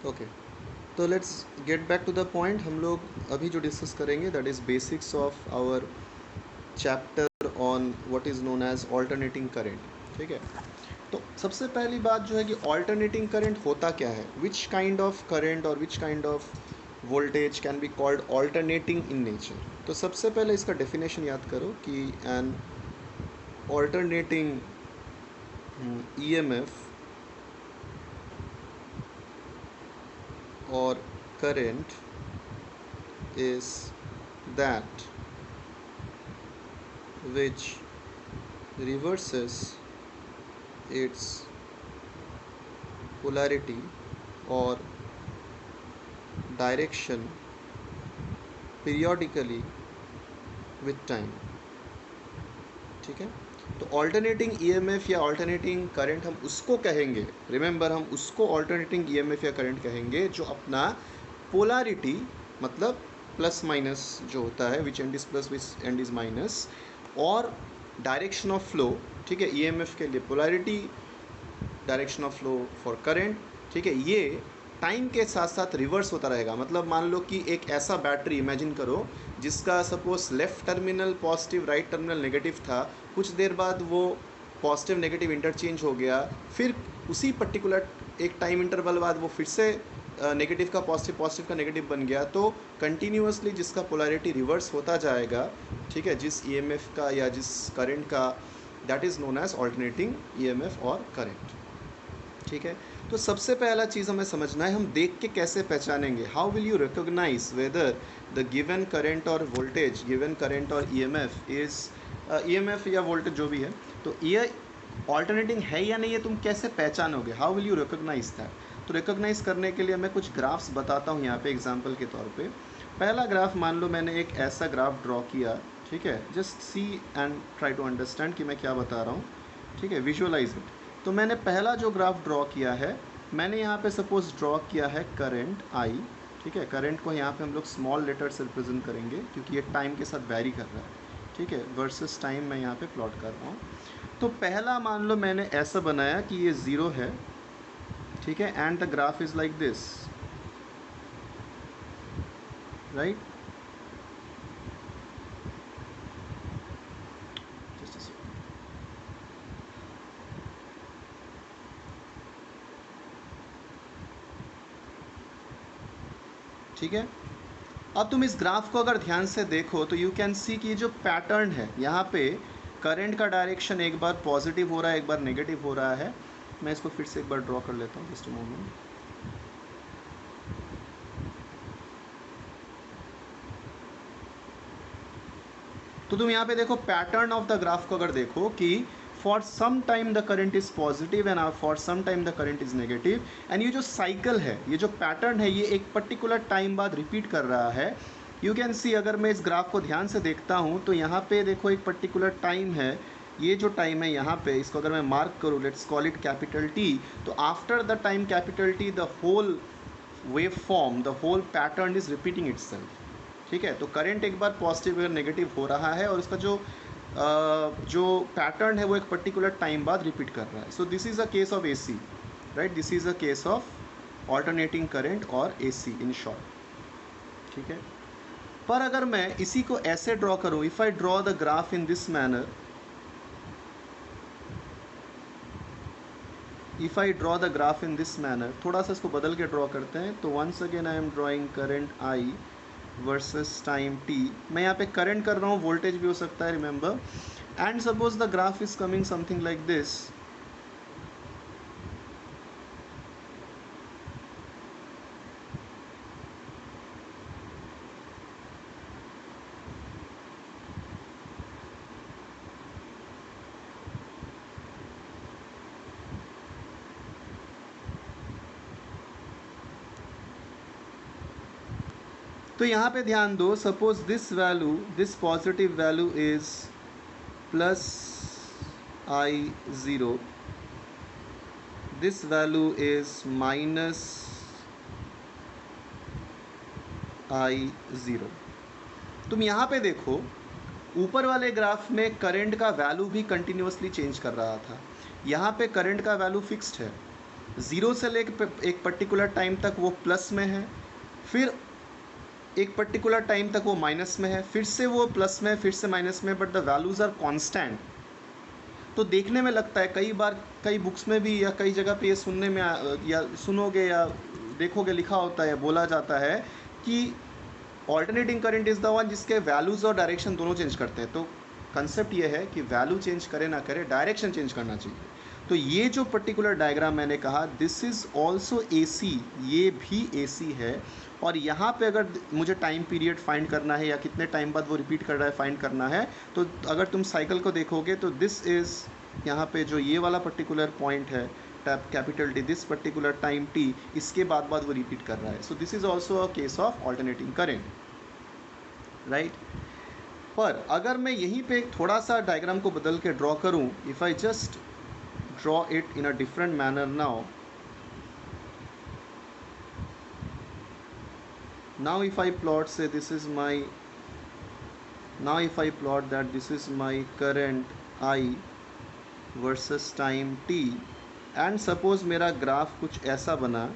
Okay, तो let's get back to the point. हम लोग अभी जो डिस्कस करेंगे that is basics of our chapter on what is known as alternating current. ठीक है, तो सबसे पहली बात जो है कि ऑल्टरनेटिंग करंट होता क्या है, विच काइंड ऑफ करंट और which kind of voltage can be called alternating in nature. तो सबसे पहले इसका डेफिनेशन याद करो कि an alternating EMF or current is that which reverses its polarity or direction periodically with time. ठीक है, तो ऑल्टरनेटिंग ईएमएफ या ऑल्टरनेटिंग करंट हम उसको कहेंगे, रिमेंबर हम उसको ऑल्टरनेटिंग ईएमएफ या करंट कहेंगे जो अपना पोलैरिटी, मतलब प्लस माइनस जो होता है, which end is plus which end is minus, और डायरेक्शन ऑफ फ्लो. ठीक है, ईएमएफ के लिए polarity, direction of flow for current. ठीक है, ये टाइम के साथ साथ रिवर्स होता रहेगा. मतलब मान लो कि एक ऐसा बैटरी इमेजिन करो जिसका suppose left terminal positive, right terminal negative था. कुछ देर बाद वो पॉजिटिव नेगेटिव इंटरचेंज हो गया, फिर उसी पर्टिकुलर एक टाइम इंटरवल बाद वो फिर से नेगेटिव का पॉजिटिव, पॉजिटिव का नेगेटिव बन गया. तो कंटिन्यूसली जिसका पोलैरिटी रिवर्स होता जाएगा, ठीक है, जिस ईएमएफ का या जिस करंट का, that is known as alternating EMF और करंट. ठीक है, तो सबसे पहला चीज़ हमें समझना है, हम देख के कैसे पहचानेंगे, how will you recognise whether the given current और वोल्टेज, गिवन करंट और ईएमएफ इज़, ईएमएफ या वोल्टेज जो भी है, तो ये ऑल्टरनेटिंग है या नहीं है, तुम कैसे पहचानोगे, how will you recognise that. तो रिकॉग्नाइज करने के लिए मैं कुछ ग्राफ्स बताता हूँ यहाँ पे एग्जाम्पल के तौर पे. पहला ग्राफ, मान लो मैंने एक ऐसा ग्राफ ड्रॉ किया. ठीक है, just see and try to understand कि मैं क्या बता रहा हूँ. ठीक है, विजुअलाइज इट. तो मैंने पहला जो ग्राफ ड्रॉ किया है, मैंने यहाँ पे सपोज ड्रॉ किया है करंट आई. ठीक है, करंट को यहाँ पे हम लोग स्मॉल लेटर से रिप्रेजेंट करेंगे क्योंकि ये टाइम के साथ वैरी कर रहा है. ठीक है, वर्सेस टाइम मैं यहाँ पे प्लॉट कर रहा हूँ. तो पहला मान लो मैंने ऐसा बनाया कि ये ज़ीरो है. ठीक है, and the graph is like this, right. ठीक है, अब तुम इस ग्राफ को अगर ध्यान से देखो तो यू कैन सी कि जो पैटर्न है यहाँ पे, करंट का डायरेक्शन एक बार पॉजिटिव हो रहा है, एक बार नेगेटिव हो रहा है. मैं इसको फिर से एक बार ड्रॉ कर लेता हूँ, जस्ट अ मोमेंट. तो तुम यहाँ पे देखो पैटर्न ऑफ द ग्राफ को अगर देखो कि for some time the current is positive and for some time the current is negative. And ये जो साइकिल है, ये जो पैटर्न है, ये एक पर्टिकुलर टाइम बाद रिपीट कर रहा है. यू कैन सी, अगर मैं इस ग्राफ को ध्यान से देखता हूँ तो यहाँ पे देखो एक पर्टिकुलर टाइम है. ये जो टाइम है यहाँ पे, इसको अगर मैं मार्क करूँ, let's call it capital T. तो after the time capital T, the whole wave form, the whole pattern is repeating itself. ठीक है, तो करंट एक बार पॉजिटिव या नेगेटिव हो रहा है और उसका जो पैटर्न है वो एक पर्टिकुलर टाइम बाद रिपीट कर रहा है. So this is a case of AC, right. This is a case of alternating current और एसी इन शॉर्ट. ठीक है, पर अगर मैं इसी को ऐसे ड्रॉ करूँ, if I draw the graph in this manner, if I draw the graph in this manner, थोड़ा सा इसको बदल के ड्रॉ करते हैं. तो once again I am drawing current I versus time T. मैं यहाँ पे करंट कर रहा हूँ, वोल्टेज भी हो सकता है, remember. And suppose the graph is coming something like this. तो यहाँ पे ध्यान दो, suppose this value, this positive value is plus I zero, this value is minus I zero. तुम यहाँ पे देखो, ऊपर वाले ग्राफ में करंट का वैल्यू भी कंटिन्यूसली चेंज कर रहा था. यहाँ पे करंट का वैल्यू फिक्स्ड है. ज़ीरो से लेकर एक पर्टिकुलर टाइम तक वो प्लस में है, फिर एक पर्टिकुलर टाइम तक वो माइनस में है, फिर से वो प्लस में, फिर से माइनस में, but the values are constant. तो देखने में लगता है, कई बार कई बुक्स में भी या कई जगह पे ये सुनने में या सुनोगे या देखोगे लिखा होता है, बोला जाता है कि alternating current is the one जिसके वैल्यूज़ और डायरेक्शन दोनों चेंज करते हैं। तो कंसेप्ट ये है कि वैल्यू चेंज करे ना करे, डायरेक्शन चेंज करना चाहिए। तो ये जो पर्टिकुलर डायग्राम मैंने कहा, दिस इज़ ऑल्सो AC, ये भी AC है। और यहाँ पे अगर मुझे टाइम पीरियड फाइंड करना है या कितने टाइम बाद वो रिपीट कर रहा है फाइंड करना है, तो अगर तुम साइकिल को देखोगे तो दिस इज़, यहाँ पे जो ये वाला पर्टिकुलर पॉइंट है capital T, this particular time T, इसके बाद वो रिपीट कर रहा है। So this is also a case of alternating current, right. पर अगर मैं यहीं पे थोड़ा सा डायग्राम को बदल के ड्रॉ करूं, if I just draw it in a different manner now if I plot, say this is my, now if I plot that this is my current I versus time t, and suppose मेरा graph कुछ ऐसा बना,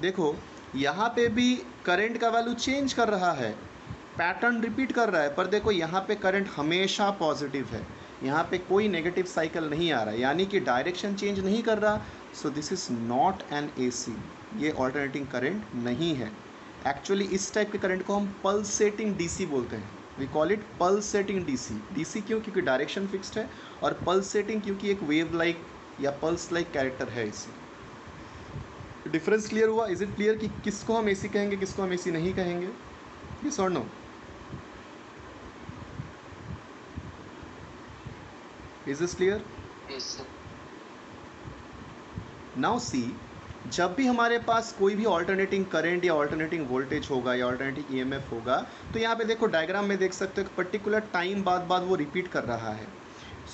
देखो यहाँ पे भी current का value change कर रहा है, पैटर्न रिपीट कर रहा है, पर देखो यहाँ पे करंट हमेशा पॉजिटिव है, यहाँ पे कोई नेगेटिव साइकिल नहीं आ रहा है, यानी कि डायरेक्शन चेंज नहीं कर रहा। So this is not an AC, ये ऑल्टरनेटिंग करंट नहीं है। एक्चुअली इस टाइप के करंट को हम पल्सेटिंग DC बोलते हैं, we call it pulsating DC। DC क्यों? क्योंकि डायरेक्शन फिक्स्ड है, और पल्सेटिंग क्योंकि एक वेव लाइक या पल्स लाइक कैरेक्टर है इससे। डिफरेंस क्लियर हुआ? इज इट क्लियर कि किसको हम AC कहेंगे, किसको हम AC नहीं कहेंगे? यस और no? Is this clear? Now see, जब भी हमारे पास कोई भी ऑल्टरनेटिंग करंट या ऑल्टरनेटिंग वोल्टेज होगा या ऑल्टरनेटिंग EMF होगा, तो यहाँ पे देखो डायग्राम में देख सकते हो पर्टिकुलर टाइम बाद वो रिपीट कर रहा है।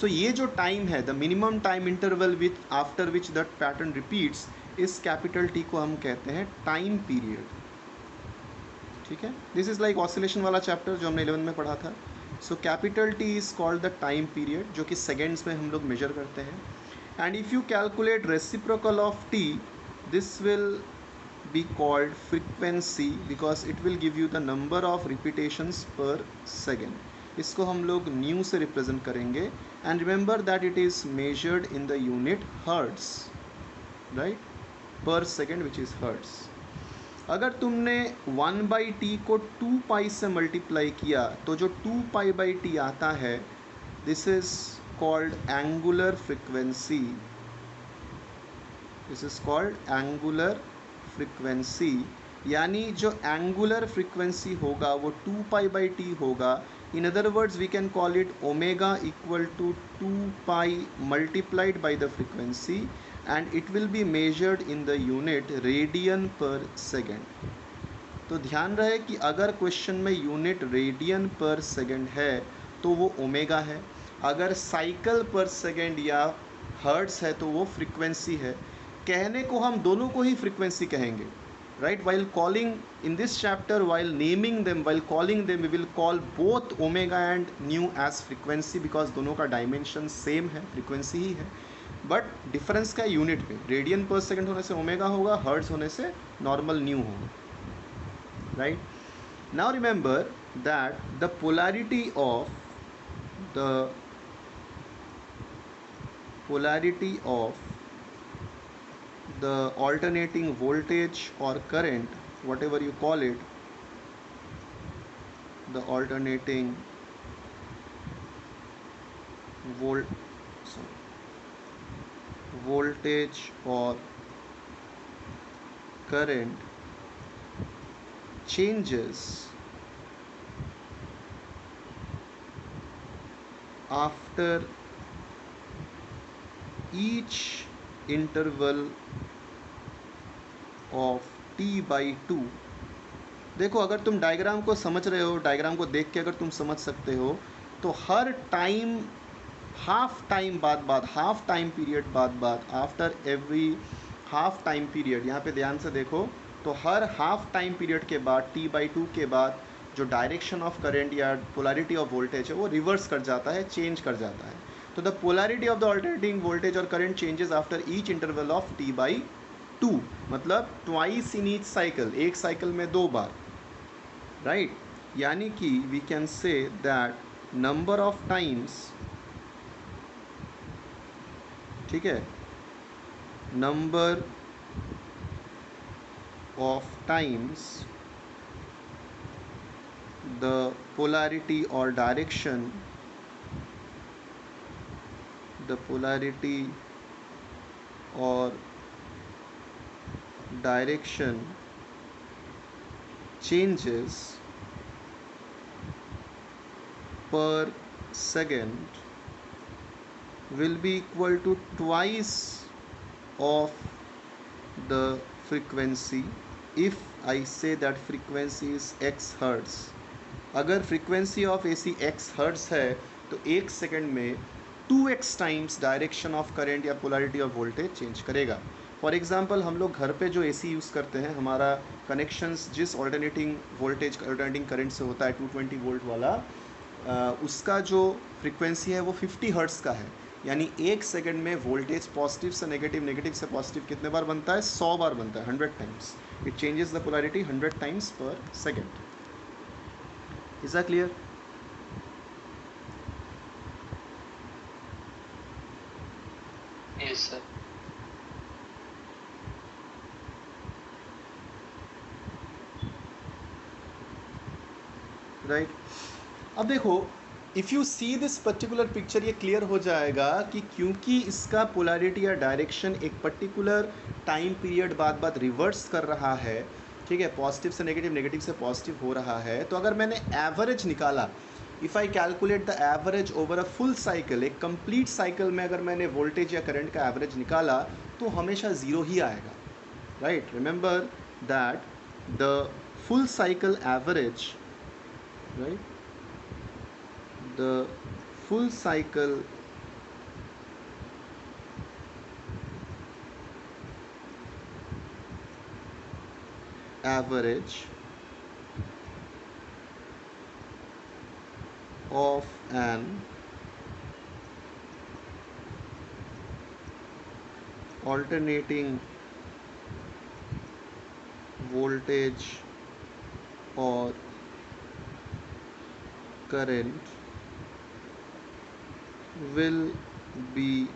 सो ये जो टाइम है, the minimum time interval with after which that pattern repeats, इस कैपिटल T को हम कहते हैं टाइम पीरियड। ठीक है, दिस इज़ लाइक ऑसिलेशन वाला चैप्टर जो हमने 11 में पढ़ा था। So capital T is called the time period, जो कि सेकेंड्स में हम लोग मेजर करते हैं। And if you calculate reciprocal of T, this will be called frequency, because it will give you the number of repetitions per second. इसको हम लोग न्यू से रिप्रेजेंट करेंगे। And remember that it is measured in the unit hertz, right, per second which is hertz. अगर तुमने 1/T को 2π से multiply किया, तो जो 2π/T आता है, this is called angular frequency, this is called angular frequency. यानी जो एंगुलर फ्रिक्वेंसी होगा वो 2π/T होगा। In other words we can call it omega equal to 2π multiplied by the frequency, and it will be measured in the unit radian per second. तो ध्यान रहे कि अगर क्वेश्चन में यूनिट रेडियन पर सेकेंड है तो वो ओमेगा है, अगर साइकिल पर सेकेंड या हर्ट्स है तो वो फ्रीक्वेंसी है। कहने को हम दोनों को ही फ्रीक्वेंसी कहेंगे, right. while calling in this chapter, while naming them, while calling them, we will call both omega and nu as frequency, because दोनों का डायमेंशन सेम है, फ्रीक्वेंसी ही है, बट डिफरेंस का यूनिट पे, रेडियन पर सेकंड होने से omega होगा, हर्ट्ज होने से नॉर्मल न्यू होगा, right. Now remember that the polarity of the alternating voltage और current, whatever you call it, the alternating voltage or current changes after each interval of T/2। देखो अगर तुम diagram को समझ रहे हो, डायग्राम को देख के अगर तुम समझ सकते हो, तो हर टाइम हाफ टाइम बाद हाफ टाइम पीरियड बाद after every half time period, यहाँ पे ध्यान से देखो, तो हर हाफ टाइम पीरियड के बाद T/2 के बाद जो डायरेक्शन ऑफ करंट या पोलैरिटी ऑफ वोल्टेज है वो रिवर्स कर जाता है, चेंज कर जाता है. तो the polarity of the alternating voltage और current changes after each interval of t/2, मतलब ट्वाइस इन ईच साइकिल, एक साइकिल में 2 बार, राइट. यानी कि we can say that number of times, ठीक है, number of times the polarity or direction changes per second will be equal to twice of the frequency if I say that frequency is x hertz. अगर frequency of AC x hertz है तो 1 second में 2x times direction of current या polarity of voltage change करेगा. For example हम लोग घर पे जो AC यूज़ करते हैं, हमारा कनेक्शंस जिस ऑल्टरनेटिंग वोल्टेज ऑल्टरनेटिंग करंट से होता है 220 वोल्ट वाला, उसका जो फ्रीक्वेंसी है वो 50 हर्ट्ज़ का है. यानी 1 सेकेंड में वोल्टेज पॉजिटिव से नेगेटिव, नेगेटिव से पॉजिटिव कितने बार बनता है? 100 बार बनता है, 100 times. It changes the polarity 100 times per second. Is that clear? Yes sir. Right. अब देखो, if you see this particular picture, ये क्लियर हो जाएगा कि क्योंकि इसका पोलैरिटी या डायरेक्शन एक पर्टिकुलर टाइम पीरियड बाद बाद रिवर्स कर रहा है, ठीक है, पॉजिटिव से नेगेटिव, नेगेटिव से पॉजिटिव हो रहा है. तो अगर मैंने एवरेज निकाला, if I calculate the average over a full cycle, एक कंप्लीट साइकिल में अगर मैंने वोल्टेज या करंट का एवरेज निकाला तो हमेशा ज़ीरो ही आएगा. Right. Remember that the full cycle average, right, the full cycle average of an alternating voltage or current will be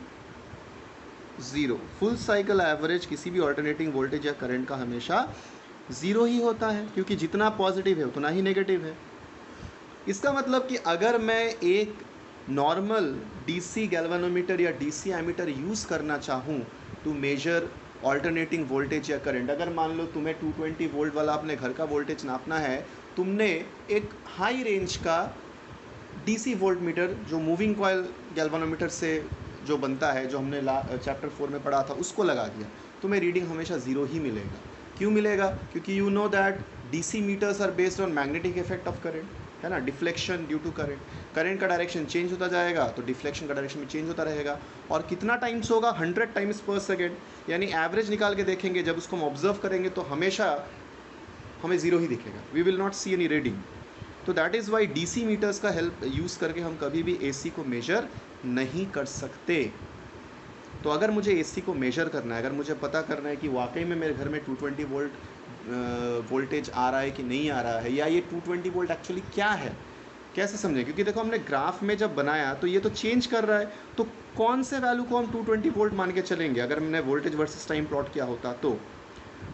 zero. Full cycle average किसी भी ऑल्टरनेटिंग वोल्टेज या करंट का हमेशा ज़ीरो ही होता है, क्योंकि जितना पॉजिटिव है उतना ही नेगेटिव है. इसका मतलब कि अगर मैं एक नॉर्मल डीसी गैल्वेनोमीटर या डीसी एमीटर यूज़ करना चाहूँ टू मेजर ऑल्टरनेटिंग वोल्टेज या करंट, अगर मान लो तुम्हें 220 वोल्ट वाला अपने घर का वोल्टेज नापना है, तुमने एक हाई रेंज का डीसी वोल्ट मीटर जो मूविंग कॉयल गैल्वेनोमीटर से जो बनता है, जो हमने चैप्टर 4 में पढ़ा था, उसको लगा दिया, तुम्हें रीडिंग हमेशा ज़ीरो ही मिलेगा. क्यों मिलेगा? क्योंकि you know that DC meters are based on magnetic effect of current, है ना, deflection due to current. Current का डायरेक्शन चेंज होता जाएगा तो डिफ्लेक्शन का डायरेक्शन भी चेंज होता रहेगा. और कितना टाइम्स होगा? 100 टाइम्स पर सेकेंड. यानी एवरेज निकाल के देखेंगे, जब उसको हम ऑब्जर्व करेंगे तो हमेशा हमें ज़ीरो ही दिखेगा. We will not see any reading. तो that is why DC meters का हेल्प यूज़ करके हम कभी भी एसी को मेजर नहीं कर सकते. तो अगर मुझे एसी को मेजर करना है, अगर मुझे पता करना है कि वाकई में मेरे घर में 220 वोल्ट वोल्टेज आ रहा है कि नहीं आ रहा है, या ये 220 वोल्ट एक्चुअली क्या है, कैसे समझें? क्योंकि देखो, हमने ग्राफ में जब बनाया तो ये तो चेंज कर रहा है, तो कौन से वैल्यू को हम 220 वोल्ट मान के चलेंगे अगर हमने वोल्टेज वर्सेस टाइम प्लॉट किया होता तो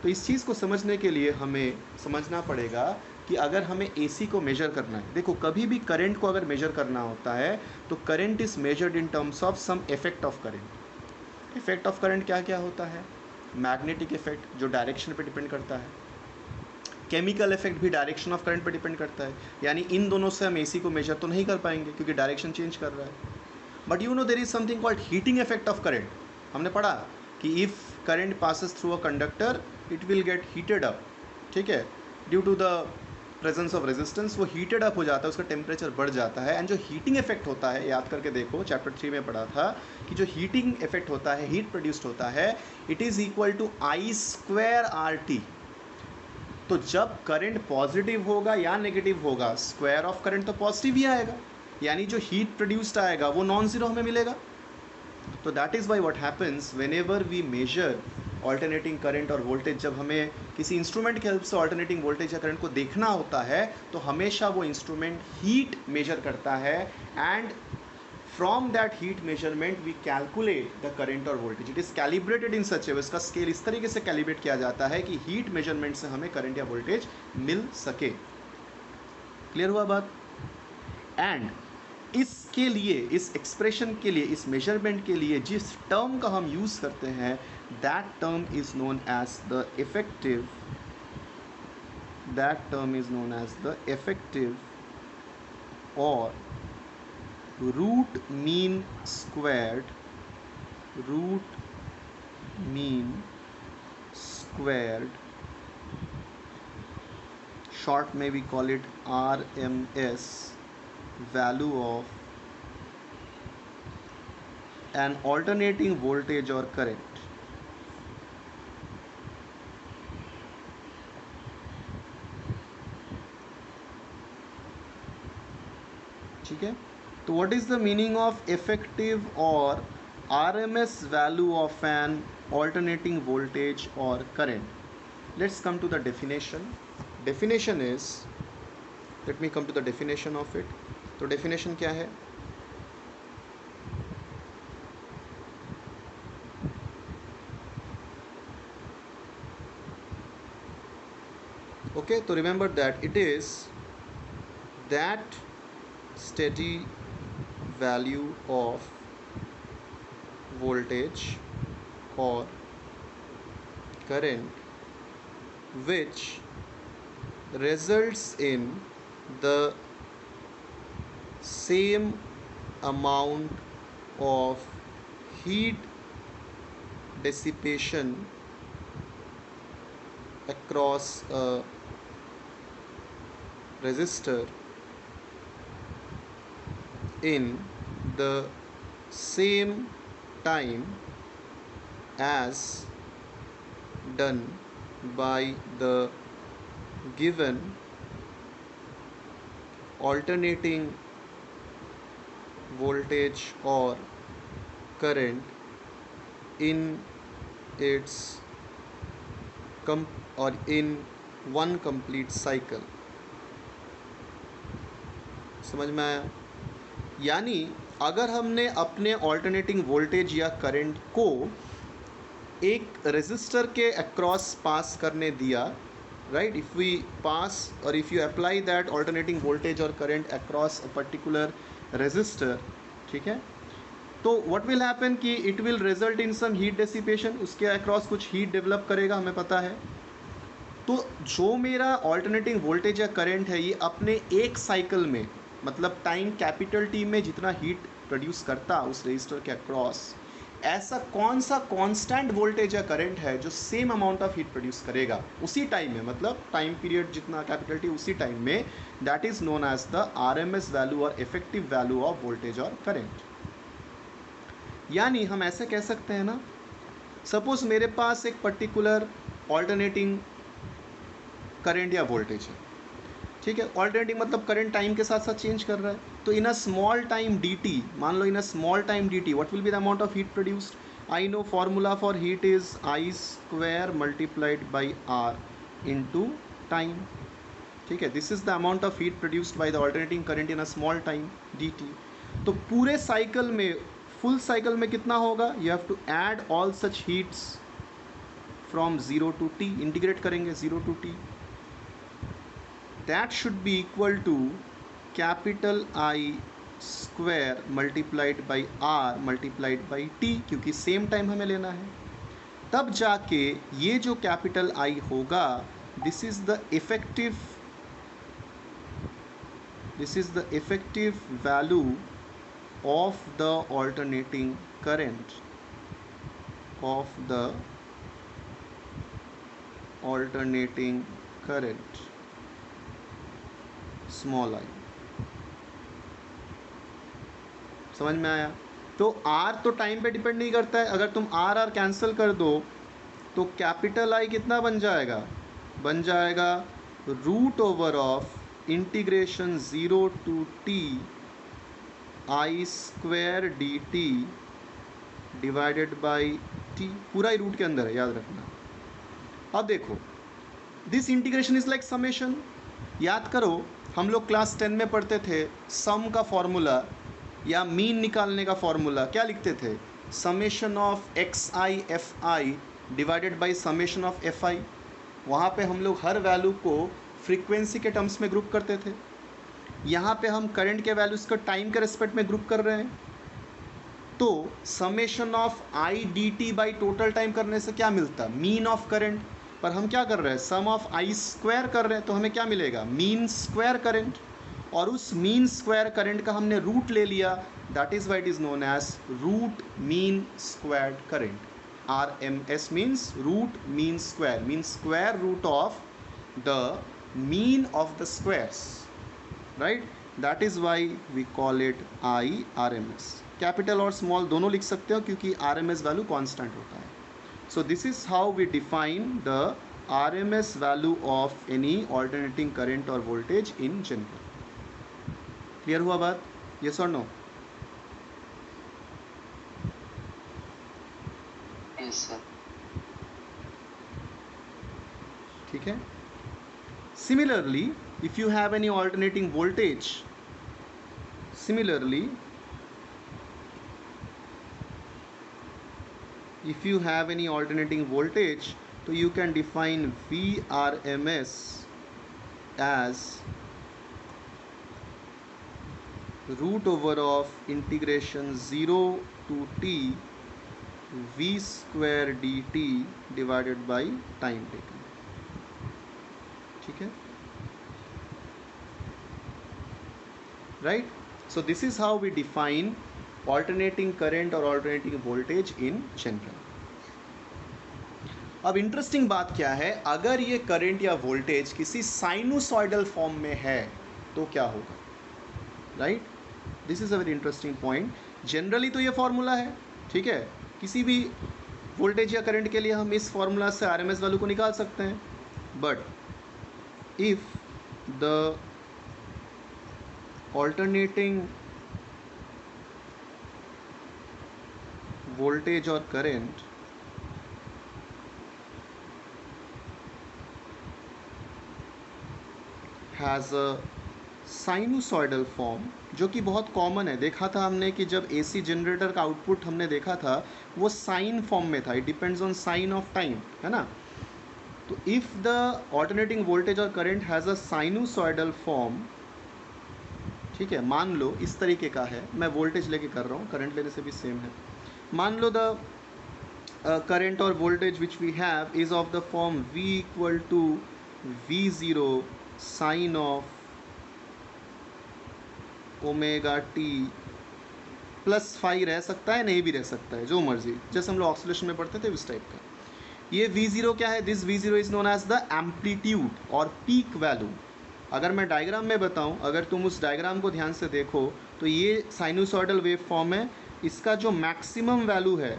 इस चीज़ को समझने के लिए हमें समझना पड़ेगा कि अगर हमें एसी को मेजर करना है, देखो कभी भी करंट को अगर मेजर करना होता है तो current is measured in terms of some effect of current. Effect of current क्या क्या होता है? मैग्नेटिक इफेक्ट जो डायरेक्शन पे डिपेंड करता है, केमिकल इफेक्ट भी डायरेक्शन ऑफ करंट पे डिपेंड करता है. यानी इन दोनों से हम एसी को मेजर तो नहीं कर पाएंगे क्योंकि डायरेक्शन चेंज कर रहा है. But you know there is something called heating effect of current. हमने पढ़ा कि if current passes through a conductor it will get heated up, ठीक है, due to the presence of resistance. वो हीटेड अप हो जाता है, उसका टेम्परेचर बढ़ जाता है. एंड जो हीटिंग इफेक्ट होता है, याद करके देखो चैप्टर 3 में पढ़ा था कि जो हीटिंग इफेक्ट होता है, हीट प्रोड्यूस्ड होता है, it is equal to I² RT. तो जब करंट पॉजिटिव होगा या नेगेटिव होगा, स्क्वायर ऑफ करंट तो पॉजिटिव ही आएगा, यानी जो हीट प्रोड्यूस्ड आएगा वो नॉन ज़ीरो हमें मिलेगा। तो that is why what happens whenever we measure alternating current और वोल्टेज, जब हमें किसी इंस्ट्रूमेंट की हेल्प से ऑल्टरनेटिंग वोल्टेज या करंट को देखना होता है तो हमेशा वो इंस्ट्रूमेंट हीट मेजर करता है, and from that heat measurement we calculate the current और voltage. It is calibrated in such a, इसका स्केल इस तरीके से कैलिब्रेट किया जाता है कि हीट मेजरमेंट से हमें करंट या वोल्टेज मिल सके। क्लियर हुआ बात? एंड इसके लिए, इस एक्सप्रेशन के लिए, इस मेजरमेंट के लिए जिस टर्म का हम यूज़ करते हैं, that term is known as the effective, that term is known as the effective और root mean squared, root mean squared, short may we call it RMS value of an alternating voltage or current। ठीक है, तो what is the meaning of effective or RMS value of an alternating voltage or current? Let's come to the definition. Definition is, let me come to the definition of it. तो definition क्या है? Okay, तो remember that it is that steady value of voltage or current which results in the same amount of heat dissipation across a resistor in the same time as done by the given alternating voltage or current in its or in one complete cycle। समझ में आया? यानी अगर हमने अपने alternating voltage या current को एक रेजिस्टर के अक्रॉस पास करने दिया, right, if we pass or if you apply that alternating voltage or current across a particular resistor, ठीक है, तो what will happen कि it will result in some heat dissipation, उसके across कुछ heat develop करेगा, हमें पता है। तो जो मेरा alternating voltage या current है ये अपने एक साइकिल में, मतलब टाइम कैपिटल टी में जितना हीट प्रोड्यूस करता उस रेजिस्टर के अक्रॉस, ऐसा कौन सा कांस्टेंट वोल्टेज या करंट है जो same amount of heat produce करेगा उसी टाइम में, मतलब टाइम पीरियड जितना कैपिटल टी उसी टाइम में, that is known as the RMS value और इफेक्टिव वैल्यू ऑफ वोल्टेज और करंट। यानी हम ऐसे कह सकते हैं ना, सपोज मेरे पास एक पर्टिकुलर ऑल्टरनेटिंग करंट या वोल्टेज है, ठीक है, ऑल्टरनेटिंग मतलब करंट टाइम के साथ साथ चेंज कर रहा है, तो in a small time D T, मान लो in a small time D T what will be the amount of heat produced? I know formula for heat is I square multiplied by R into time, ठीक है, this is the amount of heat produced by the alternating current in a small time D T. तो पूरे cycle में, full cycle में कितना होगा? You have to add all such heats from 0 to t, integrate करेंगे 0 to t, that should be equal to capital I square multiplied by R multiplied by T, क्योंकि same time हमें लेना है। तब जाके ये जो कैपिटल I होगा, this is the effective value of the alternating current, of the alternating current small I. समझ में आया? तो आर तो टाइम पे डिपेंड नहीं करता है, अगर तुम आर आर कैंसिल कर दो तो कैपिटल आई कितना बन जाएगा? बन जाएगा root over of integration 0 to T I square D T divided by T, पूरा ही रूट के अंदर है, याद रखना। अब देखो, this integration is like summation. याद करो, हम लोग क्लास 10 में पढ़ते थे सम का फॉर्मूला या मीन निकालने का फॉर्मूला क्या लिखते थे, summation of x I F I divided by summation of F I. वहाँ पे हम लोग हर वैल्यू को फ्रीक्वेंसी के टर्म्स में ग्रुप करते थे। यहाँ पे हम करंट के वैल्यूज़ को टाइम के रिस्पेक्ट में ग्रुप कर रहे हैं। तो summation of I D T by total time करने से क्या मिलता, मीन ऑफ करंट। पर हम क्या कर रहे हैं, सम ऑफ आई स्क्वायर कर रहे हैं, तो हमें क्या मिलेगा, मीन स्क्वायर करंट। और उस मीन स्क्वायर करंट का हमने रूट ले लिया, that is why it is known as root mean squared current. R M S means root mean square root of the mean of the squares, right. That is why we call it I R M S. Capital और small दोनों लिख सकते हो क्योंकि R M S value constant होता है। So this is how we define the RMS value of any alternating current or voltage in general. Clear हुआ बात? Yes or no? Yes sir. ठीक है. Similarly, if you have any alternating voltage, if you have any alternating voltage, so you can define VRMS as root over of integration 0 to t v square dt divided by time taken. ठीक है, right? So this is how we define alternating current और alternating voltage in general. अब interesting बात क्या है, अगर ये current या वोल्टेज किसी साइनोसॉइडल फॉर्म में है तो क्या होगा, right. This is a very interesting point. Generally तो ये फॉर्मूला है, ठीक है, किसी भी वोल्टेज या करंट के लिए हम इस फॉर्मूला से आरएमएस वैल्यू को निकाल सकते हैं। But if the alternating voltage or current has a sinusoidal form, जो कि बहुत कॉमन है। देखा था हमने कि जब एसी जनरेटर का आउटपुट हमने देखा था वो साइन फॉर्म में था, it depends on sine of time, है ना। तो इफ़ द ऑल्टरनेटिंग वोल्टेज और current has a sinusoidal form, ठीक है, मान लो इस तरीके का है, मैं वोल्टेज लेके कर रहा हूँ, करंट लेने से भी सेम है। मान लो the current or voltage which we have is of the form V equal to V0 sine of omega T plus phi रह सकता है, नहीं भी रह सकता है, जो मर्जी, जैसे हम लोग ऑक्सीलेशन में पढ़ते थे उस टाइप का। ये V0 क्या है, this V0 is known as the amplitude और पीक वैल्यू। अगर मैं डायग्राम में बताऊं, अगर तुम उस डायग्राम को ध्यान से देखो तो ये साइनोसॉइडल वेव फॉर्म है, इसका जो मैक्सिमम वैल्यू है,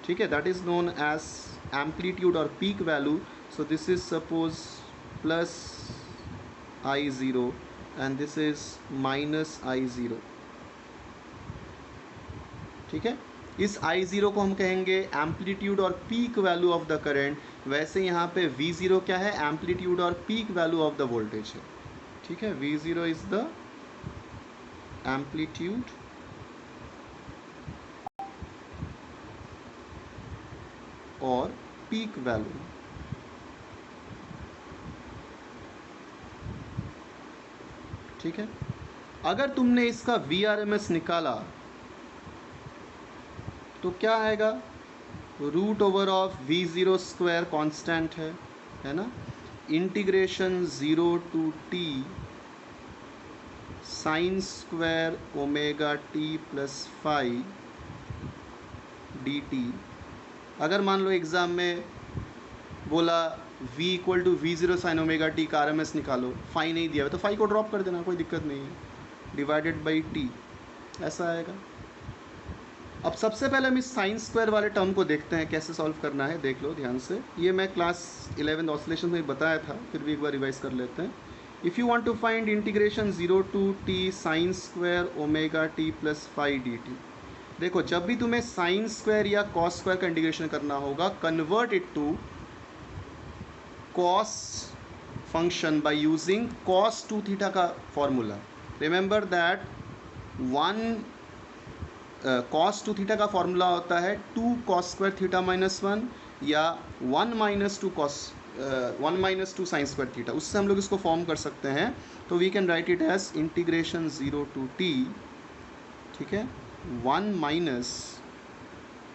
ठीक है, that is known as amplitude और peak value. So this is suppose plus I0 and this is minus I0, ठीक है। इस I0 को हम कहेंगे एम्पलीट्यूड और peak value of the current. वैसे यहाँ पे V0 क्या है, एम्पलीट्यूड और peak value of the voltage है, ठीक है। V0 इज द एम्पलीट्यूड और पीक वैल्यू, ठीक है। अगर तुमने इसका VRMS निकाला तो क्या आएगा, root over of V0 square constant है ना, integration 0 to T sine square omega T plus phi D T. अगर मान लो एग्ज़ाम में बोला v equal to V0 sine omega T का RMS निकालो, फाई नहीं दिया तो फाई को ड्रॉप कर देना, कोई दिक्कत नहीं है, डिवाइडेड बाई टी, ऐसा आएगा। अब सबसे पहले हम इस साइन स्क्वायर वाले टर्म को देखते हैं कैसे सॉल्व करना है। देख लो ध्यान से, ये मैं क्लास 11 ऑसिलेशन में बताया था, फिर भी एक बार रिवाइज कर लेते हैं। If you want to find integration 0 to T sine square omega T plus phi D T, देखो जब भी तुम्हें साइन स्क्वायर या कॉस स्क्वायर का इंटीग्रेशन करना होगा, convert it to cos function by using cos 2 theta का formula. Remember that one cos 2 theta का फॉर्मूला होता है 2 कॉस स्क्वायर थीटा माइनस 1 या 1 minus 2 cos 1 minus 2 sine square theta. उससे हम लोग इसको फॉर्म कर सकते हैं। तो we can write it as integration 0 to T, ठीक है, 1 माइनस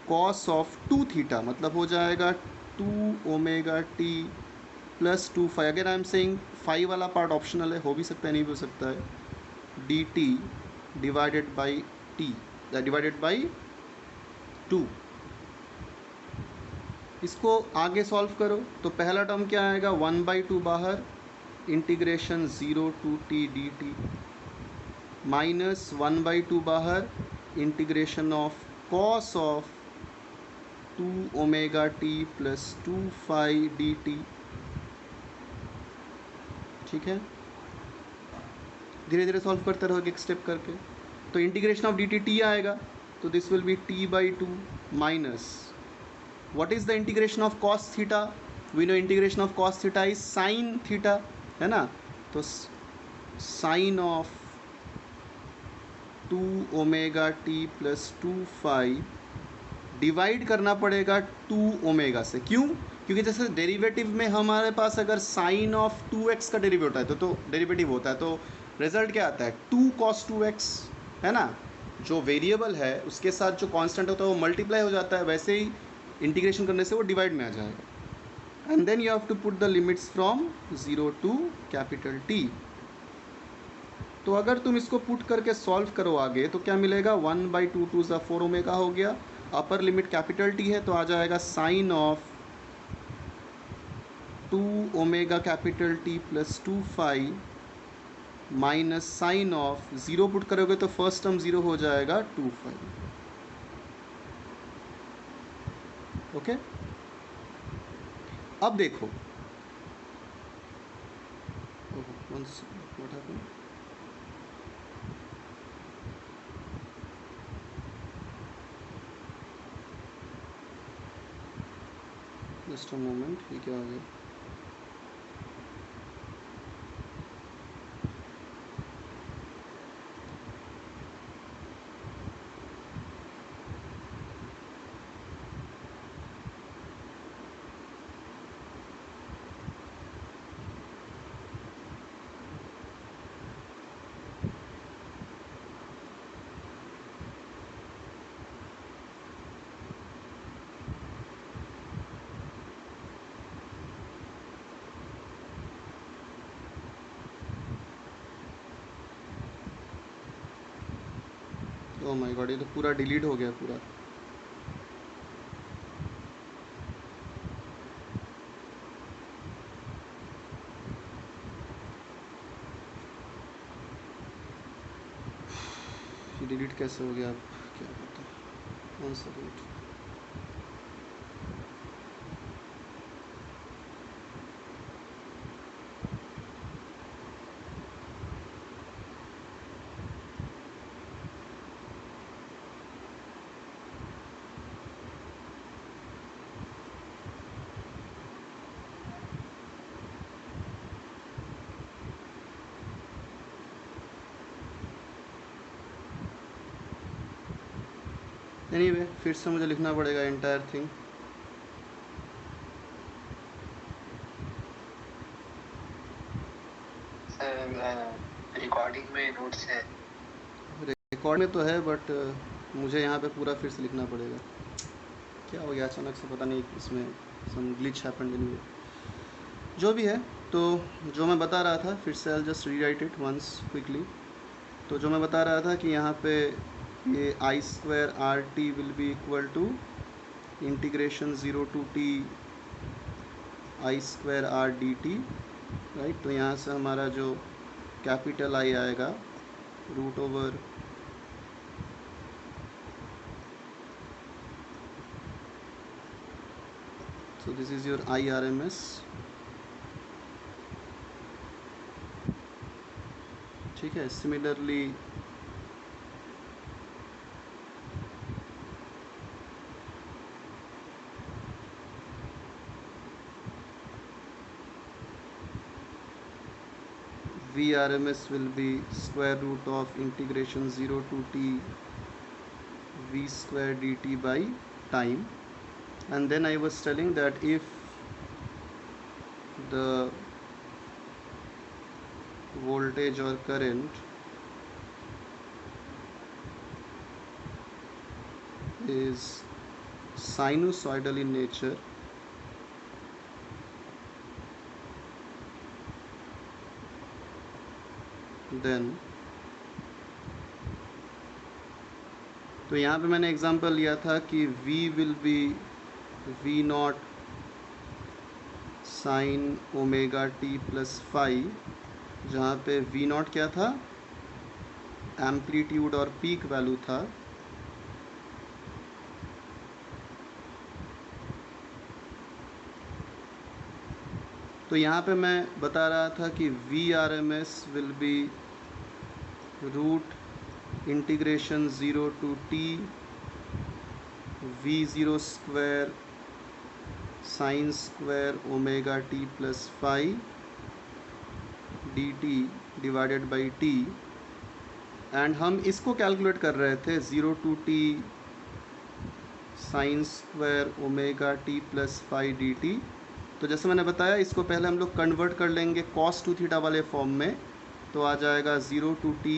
कॉस ऑफ 2 थीटा, मतलब हो जाएगा 2 ओमेगा टी प्लस 2 फाई। अगर आई एम सेइंग फाई वाला पार्ट ऑप्शनल है, हो भी सकता है नहीं भी हो सकता है, D T divided by T divided by 2। इसको आगे सॉल्व करो तो पहला टर्म क्या आएगा, 1/2 बाहर, integration 0 to T D T, minus 1/2 बाहर, integration of cos of 2 omega T plus 2 phi D T. ठीक है, धीरे धीरे सॉल्व करते रहोगे एक स्टेप करके। तो integration of D T T आएगा, तो this will be t/2 minus what is the integration of cos theta, we know integration of cos theta is sine theta, है ना। तो sine of 2 omega T plus 2 phi divide करना पड़ेगा 2 omega से। क्यों? क्योंकि जैसे डेरिवेटिव में हमारे पास अगर साइन ऑफ 2x का डेरिवेटिव होता है तो डेरिवेटिव होता है, तो रिजल्ट क्या आता है, 2 cos 2x, है ना। जो वेरिएबल है उसके साथ जो कांस्टेंट होता है वो मल्टीप्लाई हो जाता है, वैसे ही इंटीग्रेशन करने से वो डिवाइड में आ जाएगा। And then you have to put the limits from 0 to capital T। तो अगर तुम इसको पुट करके सॉल्व करो आगे तो क्या मिलेगा, 1/2 2 ज़ा 4 ओमेगा हो गया, अपर लिमिट कैपिटल T है तो आ जाएगा sine of 2 omega capital T plus 2 phi minus sine of 0 put करोगे तो फर्स्ट टर्म 0 हो जाएगा 2 फाई। ओके, अब देखो what happened, just a moment, ये क्या आ गया, ओह माय गॉड, ये तो पूरा डिलीट हो गया पूरा। डिलीट कैसे हो गया, अब क्या पता, वन सेकेंड। एनीवे फिर से मुझे लिखना पड़ेगा एंटायर थिंग। रिकॉर्डिंग में नोट्स है, रिकॉर्ड में तो है बट मुझे यहाँ पे पूरा फिर से लिखना पड़ेगा। क्या हो गया अचानक से, पता नहीं, इसमें सम ग्लिच हैपेंड एनीवे, जो भी है। तो जो मैं बता रहा था, फिर से I just rewrite it once quickly. तो जो मैं बता रहा था कि यहाँ पे ये I square R T will be equal to integration 0 to T I square R D T, right. तो यहाँ से हमारा जो कैपिटल आई आएगा root over So this is your IRMS. ठीक है. Similarly VRMS will be square root of integration 0 to t v square dt by time. And then I was telling that if the voltage or current is sinusoidal in nature, then तो यहाँ पे मैंने example लिया था कि V will be V nought sine omega T plus phi, जहाँ पे V not क्या था, एम्पलीट्यूड और पीक वैल्यू था. तो यहाँ पे मैं बता रहा था कि VRMS will be root integration 0 to t v0 square sine square omega T plus phi dt divided by t. And हम इसको कैलकुलेट कर रहे थे 0 to t sine square omega T plus phi dt. तो जैसे मैंने बताया, इसको पहले हम लोग कन्वर्ट कर लेंगे cos 2 थीटा वाले फॉर्म में. तो आ जाएगा 0 to t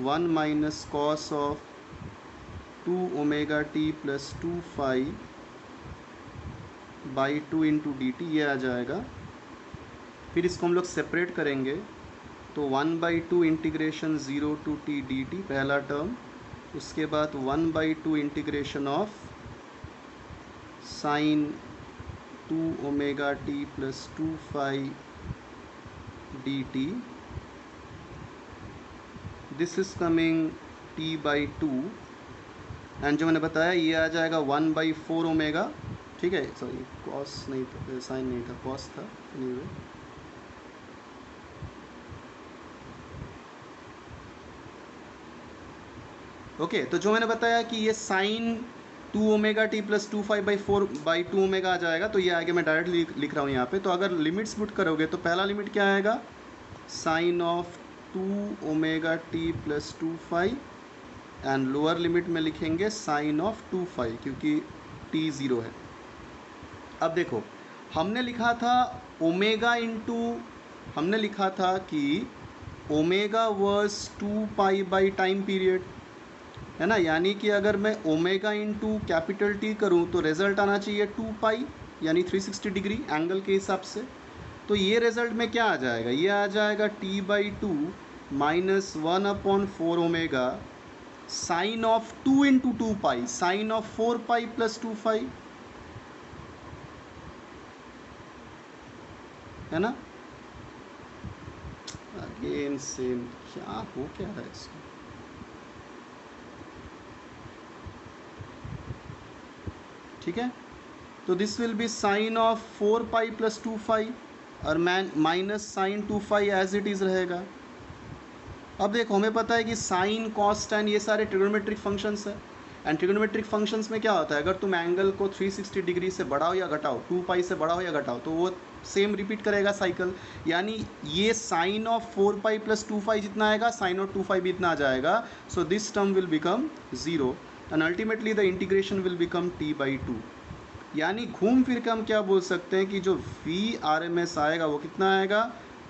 1 minus cos of 2 omega T plus 2 phi by 2 into D T, ये आ जाएगा. फिर इसको हम लोग सेपरेट करेंगे तो 1/2 integration 0 to t D T पहला टर्म. उसके बाद 1/2 integration of sine 2 omega T plus 2 phi D T. This is coming t/2. And जो मैंने बताया ये आ जाएगा 1/4 ओमेगा. ठीक है, सॉरी कॉस नहीं था, साइन नहीं था, कॉस था. Anyway okay. तो जो मैंने बताया कि ये sine 2 omega T plus 2 phi by 4/2 omega आ जाएगा. तो ये आगे मैं डायरेक्ट लिख रहा हूँ यहाँ पे. तो अगर लिमिट्स पुट करोगे तो पहला लिमिट क्या आएगा, sine of 2 omega T plus 2 phi, and lower limit में लिखेंगे साइन ऑफ 2 फाई क्योंकि t 0 है. अब देखो, हमने लिखा था ओमेगा इंटू, हमने लिखा था कि ओमेगा वर्स 2 पाई बाई टाइम पीरियड, है ना. यानी कि अगर मैं ओमेगा इंटू कैपिटल टी करूँ तो रिजल्ट आना चाहिए 2 पाई, यानी 360 डिग्री एंगल के हिसाब से. तो ये रिजल्ट में क्या आ जाएगा, ये आ जाएगा t/2 minus 1/4 omega sine of 2 into 2 pi, sine of 4 pi plus 2 phi, है ना. अगेन सेम, क्या हो क्या रहा है इसको. ठीक है, तो this will be sine of 4 pi plus 2 phi और minus sine 2 phi as it is रहेगा. अब देखो, हमें पता है कि साइन कॉस टैन ये सारे ट्रिग्नोमेट्रिक फंक्शंस है. एंड ट्रिग्नोमेट्रिक फंक्शंस में क्या होता है, अगर तुम एंगल को 360 डिग्री से बढ़ाओ या घटाओ, 2 पाई से बढ़ाओ या घटाओ, तो वो सेम रिपीट करेगा साइकिल. यानी ये sine of 4 pi plus 2 phi जितना आएगा, साइन ऑफ 2 फाई भी इतना आ जाएगा. So this term will become 0 and ultimately the integration will become t/2. यानी घूम फिर के हम क्या बोल सकते हैं कि जो VRMS आएगा वो कितना आएगा,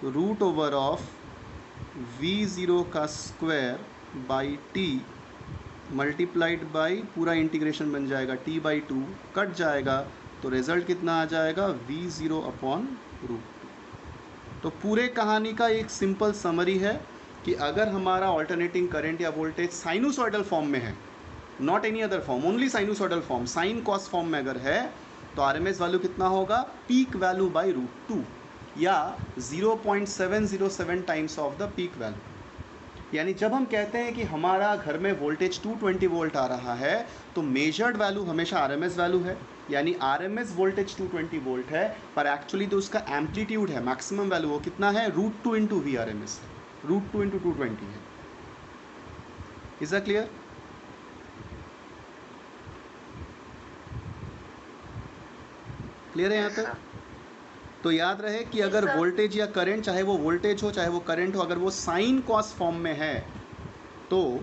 रूट ओवर ऑफ V0 का square by t multiplied by पूरा इंटीग्रेशन बन जाएगा t/2, कट जाएगा तो रिज़ल्ट कितना आ जाएगा, V0 अपॉन रूट 2. तो पूरे कहानी का एक सिंपल समरी है कि अगर हमारा ऑल्टरनेटिंग करंट या वोल्टेज साइनूसॉइडल फॉर्म में है, not any other form, only sinusoidal form, sine cos form में अगर है, तो RMS वैल्यू कितना होगा, पीक वैल्यू बाई रूट 2 या 0.707 times of the peak value. यानी जब हम कहते हैं कि हमारा घर में वोल्टेज 220 वोल्ट आ रहा है तो मेजर्ड वैल्यू हमेशा आरएमएस वैल्यू है, यानी आरएमएस वोल्टेज 220 वोल्ट है, पर एक्चुअली तो उसका एम्पलीट्यूड है, मैक्सिमम वैल्यू वो कितना है, √2 into V R M S है, √2 इंटू 220 है। Is that clear? क्लियर है यहाँ तक? तो याद रहे कि अगर वोल्टेज या करंट, चाहे वो वोल्टेज हो चाहे वो करंट हो, अगर वो साइन कॉस फॉर्म में है तो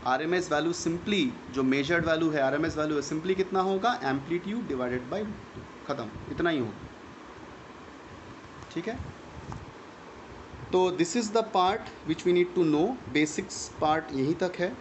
आरएमएस वैल्यू सिंपली, जो मेजर्ड वैल्यू है आरएमएस वैल्यू है, सिंपली कितना होगा, एम्पलीट्यूड डिवाइडेड बाय ख़त्म, इतना ही होगा। ठीक है, तो this is the part which we need to know, basics part यहीं तक है।